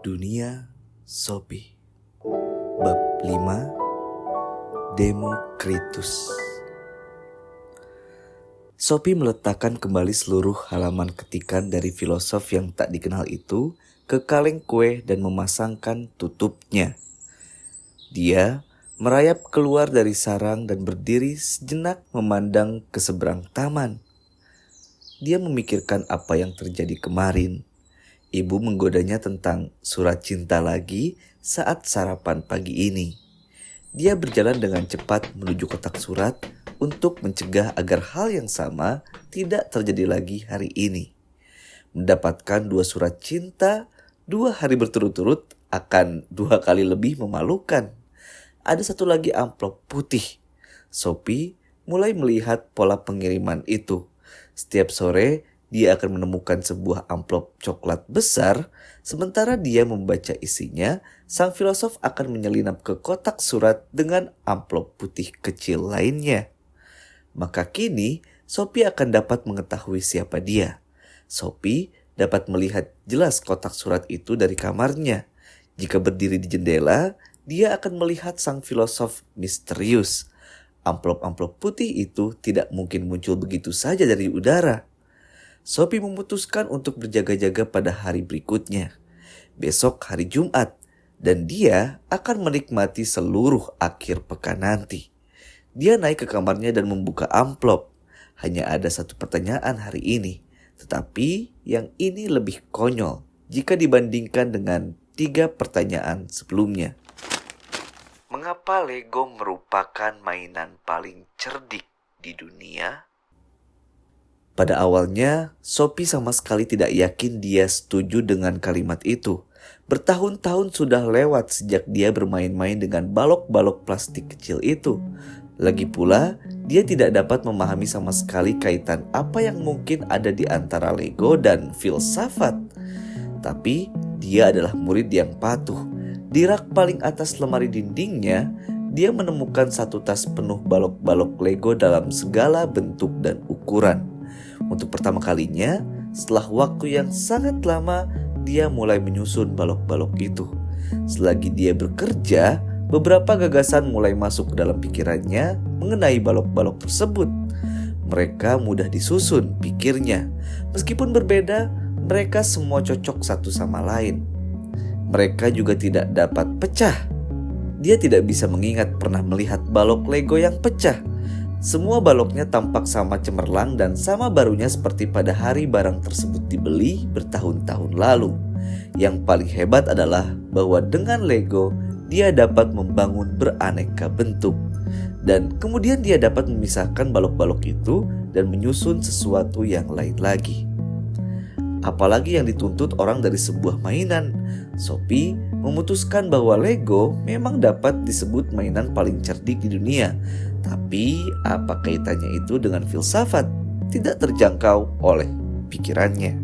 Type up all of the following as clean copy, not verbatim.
Dunia Sophie. Bab 5, Demokritus. Sophie meletakkan kembali seluruh halaman ketikan dari filosof yang tak dikenal itu ke kaleng kue dan memasangkan tutupnya. Dia merayap keluar dari sarang dan berdiri sejenak memandang ke seberang taman. Dia memikirkan apa yang terjadi kemarin. Ibu menggodanya tentang surat cinta lagi saat sarapan pagi ini. Dia berjalan dengan cepat menuju kotak surat untuk mencegah agar hal yang sama tidak terjadi lagi hari ini. Mendapatkan 2 surat cinta 2 hari berturut-turut akan 2 kali lebih memalukan. Ada satu lagi amplop putih. Sophie mulai melihat pola pengiriman itu. Setiap sore dia akan menemukan sebuah amplop coklat besar. Sementara dia membaca isinya, sang filosof akan menyelinap ke kotak surat dengan amplop putih kecil lainnya. Maka kini Sophie akan dapat mengetahui siapa dia. Sophie dapat melihat jelas kotak surat itu dari kamarnya. Jika berdiri di jendela, dia akan melihat sang filosof misterius. Amplop-amplop putih itu tidak mungkin muncul begitu saja dari udara. Sophie memutuskan untuk berjaga-jaga pada hari berikutnya. Besok hari Jumat, dan dia akan menikmati seluruh akhir pekan nanti. Dia naik ke kamarnya dan membuka amplop. Hanya ada satu pertanyaan hari ini, tetapi yang ini lebih konyol jika dibandingkan dengan 3 pertanyaan sebelumnya. Mengapa Lego merupakan mainan paling cerdik di dunia? Pada awalnya, Sophie sama sekali tidak yakin dia setuju dengan kalimat itu. Bertahun-tahun sudah lewat sejak dia bermain-main dengan balok-balok plastik kecil itu. Lagi pula, dia tidak dapat memahami sama sekali kaitan apa yang mungkin ada di antara Lego dan filsafat. Tapi, dia adalah murid yang patuh. Di rak paling atas lemari dindingnya, dia menemukan satu tas penuh balok-balok Lego dalam segala bentuk dan ukuran. Untuk pertama kalinya, setelah waktu yang sangat lama, dia mulai menyusun balok-balok itu. Selagi dia bekerja, beberapa gagasan mulai masuk ke dalam pikirannya mengenai balok-balok tersebut. Mereka mudah disusun, pikirnya. Meskipun berbeda, mereka semua cocok satu sama lain. Mereka juga tidak dapat pecah. Dia tidak bisa mengingat pernah melihat balok Lego yang pecah. Semua baloknya tampak sama cemerlang dan sama barunya seperti pada hari barang tersebut dibeli bertahun-tahun lalu. Yang paling hebat adalah bahwa dengan Lego, dia dapat membangun beraneka bentuk. Dan kemudian dia dapat memisahkan balok-balok itu dan menyusun sesuatu yang lain lagi. Apalagi yang dituntut orang dari sebuah mainan. Sophie memutuskan bahwa Lego memang dapat disebut mainan paling cerdik di dunia. Tapi apa kaitannya itu dengan filsafat? Tidak terjangkau oleh pikirannya.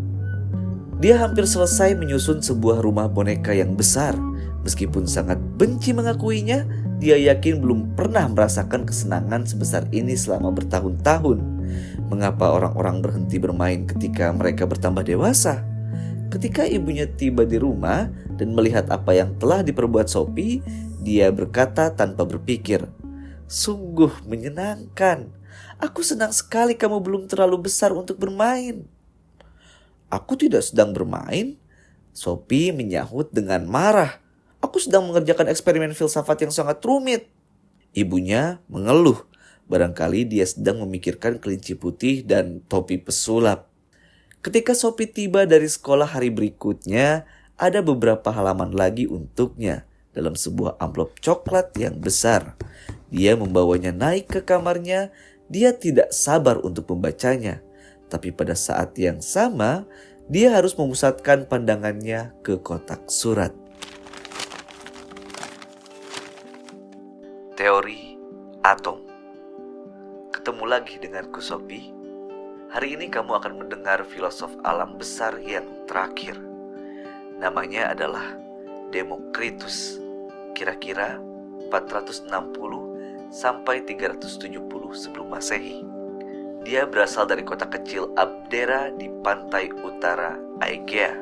Dia hampir selesai menyusun sebuah rumah boneka yang besar. Meskipun sangat benci mengakuinya, dia yakin belum pernah merasakan kesenangan sebesar ini selama bertahun-tahun. Mengapa orang-orang berhenti bermain ketika mereka bertambah dewasa? Ketika ibunya tiba di rumah dan melihat apa yang telah diperbuat Sophie, dia berkata tanpa berpikir, "Sungguh menyenangkan. Aku senang sekali kamu belum terlalu besar untuk bermain." "Aku tidak sedang bermain," Sophie menyahut dengan marah. "Aku sedang mengerjakan eksperimen filsafat yang sangat rumit." Ibunya mengeluh. Barangkali dia sedang memikirkan kelinci putih dan topi pesulap. Ketika Sophie tiba dari sekolah hari berikutnya, ada beberapa halaman lagi untuknya dalam sebuah amplop coklat yang besar. Dia membawanya naik ke kamarnya. Dia tidak sabar untuk membacanya. Tapi pada saat yang sama, dia harus memusatkan pandangannya ke kotak surat. Teori atom. Ketemu lagi denganku, Sophie. Hari ini kamu akan mendengar filosof alam besar yang terakhir. Namanya adalah Demokritus. Kira-kira 460 sampai 370 sebelum Masehi. Dia berasal dari kota kecil Abdera di pantai utara Aegea.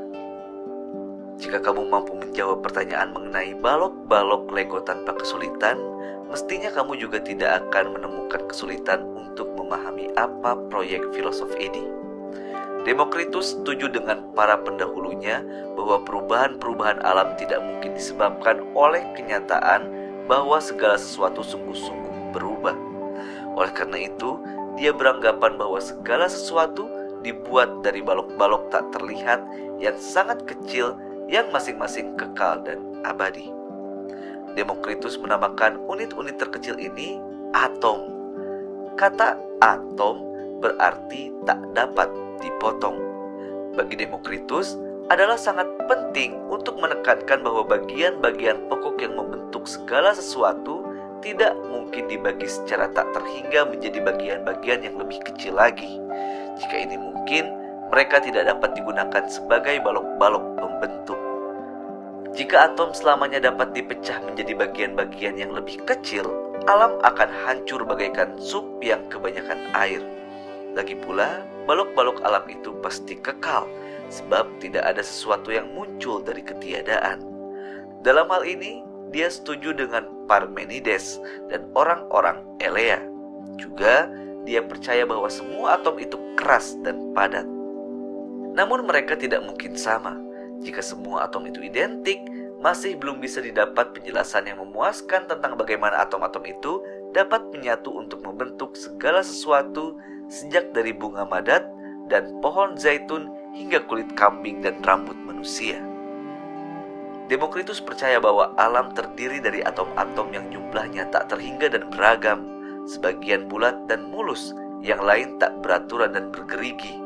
Jika kamu mampu menjawab pertanyaan mengenai balok-balok Lego tanpa kesulitan, mestinya kamu juga tidak akan menemukan kesulitan untuk memahami apa proyek filosof ini. Demokritus setuju dengan para pendahulunya bahwa perubahan-perubahan alam tidak mungkin disebabkan oleh kenyataan bahwa segala sesuatu sungguh-sungguh berubah. Oleh karena itu, dia beranggapan bahwa segala sesuatu dibuat dari balok-balok tak terlihat yang sangat kecil yang masing-masing kekal dan abadi. Demokritus menamakan unit-unit terkecil ini atom. Kata atom berarti tak dapat dipotong. Bagi Demokritus adalah sangat penting untuk menekankan bahwa bagian-bagian pokok yang membentuk segala sesuatu tidak mungkin dibagi secara tak terhingga menjadi bagian-bagian yang lebih kecil lagi. Jika ini mungkin, mereka tidak dapat digunakan sebagai balok-balok pembentuk. Jika atom selamanya dapat dipecah menjadi bagian-bagian yang lebih kecil, alam akan hancur bagaikan sup yang kebanyakan air. Lagi pula, balok-balok alam itu pasti kekal, sebab tidak ada sesuatu yang muncul dari ketiadaan. Dalam hal ini, dia setuju dengan Parmenides dan orang-orang Elea. Juga, dia percaya bahwa semua atom itu keras dan padat. Namun mereka tidak mungkin sama. Jika semua atom itu identik, masih belum bisa didapat penjelasan yang memuaskan tentang bagaimana atom-atom itu dapat menyatu untuk membentuk segala sesuatu, sejak dari bunga madat dan pohon zaitun hingga kulit kambing dan rambut manusia. Demokritus percaya bahwa alam terdiri dari atom-atom yang jumlahnya tak terhingga dan beragam, sebagian bulat dan mulus, yang lain tak beraturan dan bergerigi.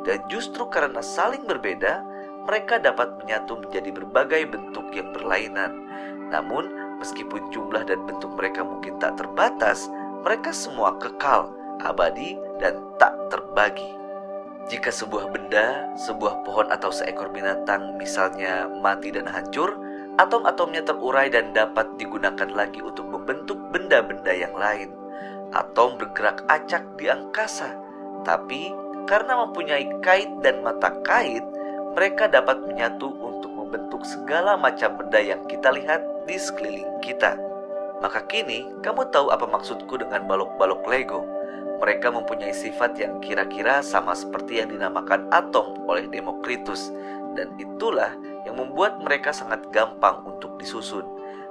Dan justru karena saling berbeda, mereka dapat menyatu menjadi berbagai bentuk yang berlainan. Namun, meskipun jumlah dan bentuk mereka mungkin tak terbatas, mereka semua kekal, abadi, dan tak terbagi. Jika sebuah benda, sebuah pohon atau seekor binatang misalnya mati dan hancur, atom-atomnya terurai dan dapat digunakan lagi untuk membentuk benda-benda yang lain. Atom bergerak acak di angkasa, tapi karena mempunyai kait dan mata kait, mereka dapat menyatu untuk membentuk segala macam benda yang kita lihat di sekeliling kita. Maka kini, kamu tahu apa maksudku dengan balok-balok Lego. Mereka mempunyai sifat yang kira-kira sama seperti yang dinamakan atom oleh Demokritus, dan itulah yang membuat mereka sangat gampang untuk disusun.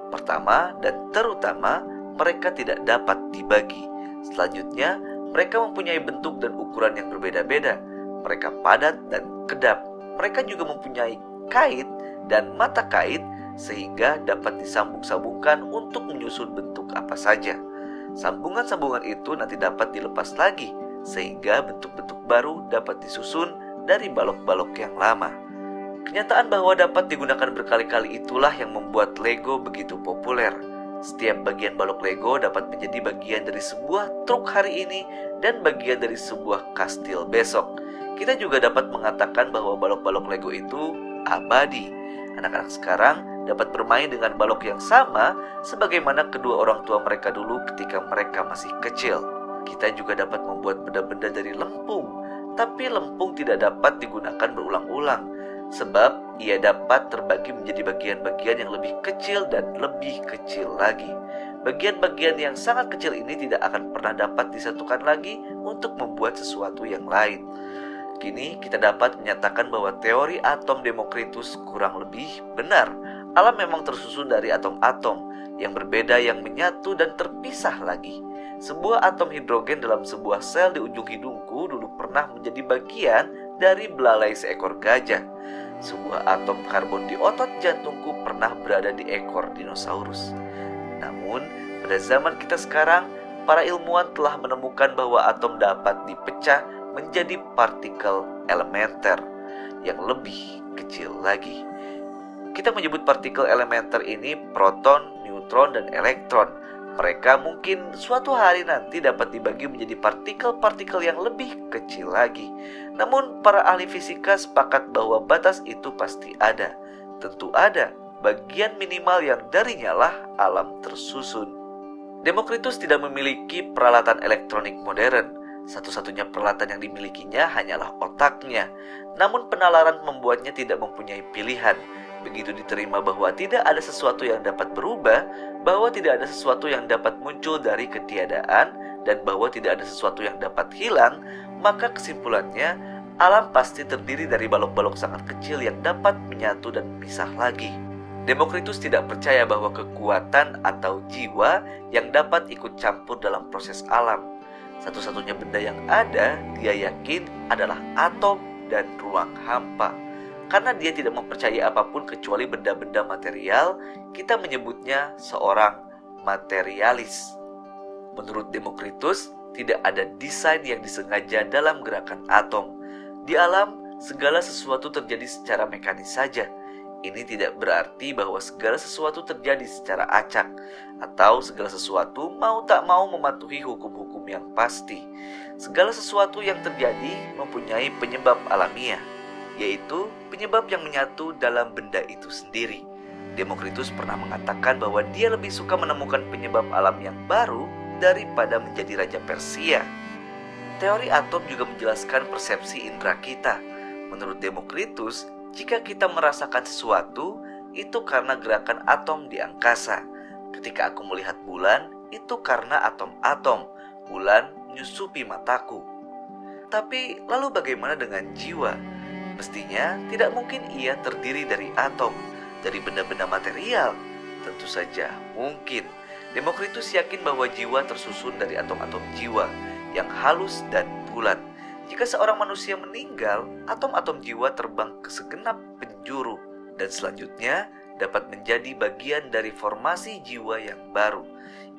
Pertama dan terutama, mereka tidak dapat dibagi. Selanjutnya, mereka mempunyai bentuk dan ukuran yang berbeda-beda. Mereka padat dan kedap. Mereka juga mempunyai kait dan mata kait sehingga dapat disambung-sambungkan untuk menyusun bentuk apa saja. Sambungan-sambungan itu nanti dapat dilepas lagi sehingga bentuk-bentuk baru dapat disusun dari balok-balok yang lama. Kenyataan bahwa dapat digunakan berkali-kali itulah yang membuat Lego begitu populer. Setiap bagian balok Lego dapat menjadi bagian dari sebuah truk hari ini dan bagian dari sebuah kastil besok. Kita juga dapat mengatakan bahwa balok-balok Lego itu abadi. Anak-anak sekarang dapat bermain dengan balok yang sama sebagaimana kedua orang tua mereka dulu ketika mereka masih kecil. Kita juga dapat membuat benda-benda dari lempung, tapi lempung tidak dapat digunakan berulang-ulang sebab ia dapat terbagi menjadi bagian-bagian yang lebih kecil dan lebih kecil lagi. Bagian-bagian yang sangat kecil ini tidak akan pernah dapat disatukan lagi untuk membuat sesuatu yang lain. Kini kita dapat menyatakan bahwa teori atom Demokritus kurang lebih benar. Alam memang tersusun dari atom-atom yang berbeda yang menyatu dan terpisah lagi. Sebuah atom hidrogen dalam sebuah sel di ujung hidungku dulu pernah menjadi bagian dari belalai seekor gajah. Sebuah atom karbon di otot jantungku pernah berada di ekor dinosaurus. Namun, pada zaman kita sekarang, para ilmuwan telah menemukan bahwa atom dapat dipecah menjadi partikel elementer yang lebih kecil lagi. Kita menyebut partikel elementer ini proton, neutron, dan elektron. Mereka mungkin suatu hari nanti dapat dibagi menjadi partikel-partikel yang lebih kecil lagi. Namun para ahli fisika sepakat bahwa batas itu pasti ada. Tentu ada bagian minimal yang darinya lah alam tersusun. Demokritus tidak memiliki peralatan elektronik modern. Satu-satunya peralatan yang dimilikinya hanyalah otaknya. Namun penalaran membuatnya tidak mempunyai pilihan. Begitu diterima bahwa tidak ada sesuatu yang dapat berubah, bahwa tidak ada sesuatu yang dapat muncul dari ketiadaan, dan bahwa tidak ada sesuatu yang dapat hilang, maka kesimpulannya, alam pasti terdiri dari balok-balok sangat kecil yang dapat menyatu dan pisah lagi. Demokritus tidak percaya bahwa kekuatan atau jiwa yang dapat ikut campur dalam proses alam. Satu-satunya benda yang ada, dia yakin, adalah atom dan ruang hampa. Karena dia tidak mempercayai apapun kecuali benda-benda material, kita menyebutnya seorang materialis. Menurut Demokritus, tidak ada desain yang disengaja dalam gerakan atom. Di alam, segala sesuatu terjadi secara mekanis saja. Ini tidak berarti bahwa segala sesuatu terjadi secara acak, atau segala sesuatu mau tak mau mematuhi hukum-hukum yang pasti. Segala sesuatu yang terjadi mempunyai penyebab alamiah, yaitu penyebab yang menyatu dalam benda itu sendiri. Demokritus pernah mengatakan bahwa dia lebih suka menemukan penyebab alam yang baru daripada menjadi Raja Persia. Teori atom juga menjelaskan persepsi indera kita. Menurut Demokritus, jika kita merasakan sesuatu, itu karena gerakan atom di angkasa. Ketika aku melihat bulan, itu karena atom-atom. Bulan menyusupi mataku. Tapi lalu bagaimana dengan jiwa? Mestinya tidak mungkin ia terdiri dari atom, dari benda-benda material. Tentu saja mungkin. Demokritus yakin bahwa jiwa tersusun dari atom-atom jiwa yang halus dan bulat. Jika seorang manusia meninggal, atom-atom jiwa terbang ke segenap penjuru dan selanjutnya dapat menjadi bagian dari formasi jiwa yang baru.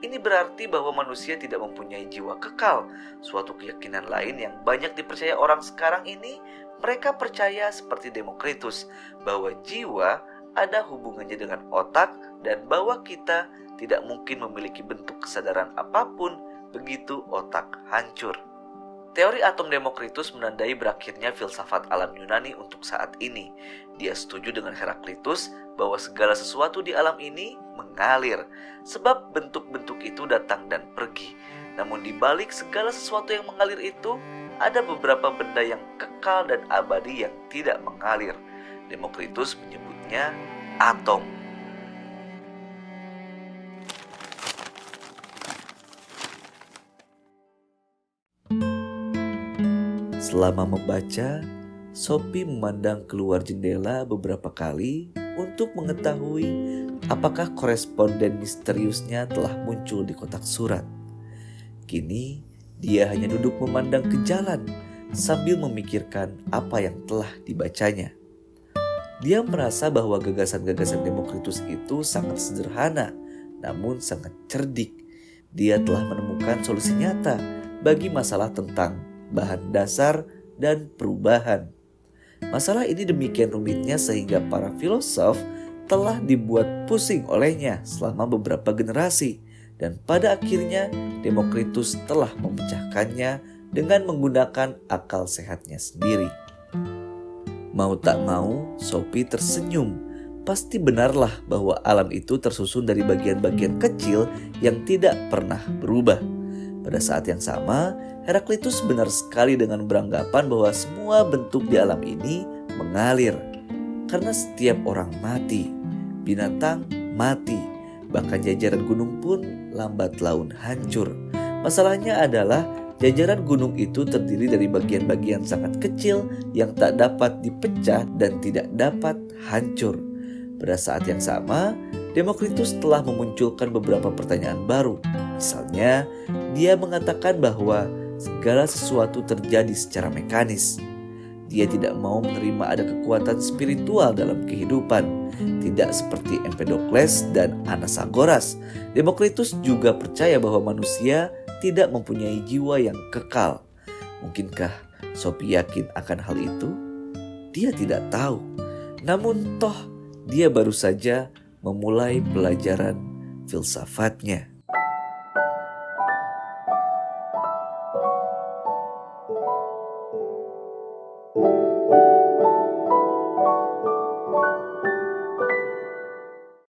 Ini berarti bahwa manusia tidak mempunyai jiwa kekal. Suatu keyakinan lain yang banyak dipercaya orang sekarang ini, mereka percaya seperti Demokritus bahwa jiwa ada hubungannya dengan otak dan bahwa kita tidak mungkin memiliki bentuk kesadaran apapun begitu otak hancur. Teori atom Demokritus menandai berakhirnya filsafat alam Yunani untuk saat ini. Dia setuju dengan Heraklitus bahwa segala sesuatu di alam ini mengalir, sebab bentuk-bentuk itu datang dan pergi. Namun di balik segala sesuatu yang mengalir itu, ada beberapa benda yang kekal dan abadi yang tidak mengalir. Demokritus menyebutnya atom. Selama membaca, Sophie memandang keluar jendela beberapa kali untuk mengetahui apakah koresponden misteriusnya telah muncul di kotak surat. Kini, dia hanya duduk memandang ke jalan sambil memikirkan apa yang telah dibacanya. Dia merasa bahwa gagasan-gagasan Demokritus itu sangat sederhana, namun sangat cerdik. Dia telah menemukan solusi nyata bagi masalah tentang bahan dasar dan perubahan. Masalah ini demikian rumitnya sehingga para filosof telah dibuat pusing olehnya selama beberapa generasi, dan pada akhirnya Demokritus telah memecahkannya dengan menggunakan akal sehatnya sendiri. Mau tak mau, Sophie tersenyum. Pasti benarlah bahwa alam itu tersusun dari bagian-bagian kecil yang tidak pernah berubah. Pada saat yang sama, Heraklitus benar sekali dengan beranggapan bahwa semua bentuk di alam ini mengalir. Karena setiap orang mati, binatang mati, bahkan jajaran gunung pun lambat laun hancur. Masalahnya adalah jajaran gunung itu terdiri dari bagian-bagian sangat kecil yang tak dapat dipecah dan tidak dapat hancur. Pada saat yang sama, Demokritus telah memunculkan beberapa pertanyaan baru. Misalnya, dia mengatakan bahwa segala sesuatu terjadi secara mekanis. Dia tidak mau menerima ada kekuatan spiritual dalam kehidupan, tidak seperti Empedokles dan Anaxagoras. Demokritus juga percaya bahwa manusia tidak mempunyai jiwa yang kekal. Mungkinkah Sophie yakin akan hal itu? Dia tidak tahu. Namun toh dia baru saja memulai pelajaran filsafatnya.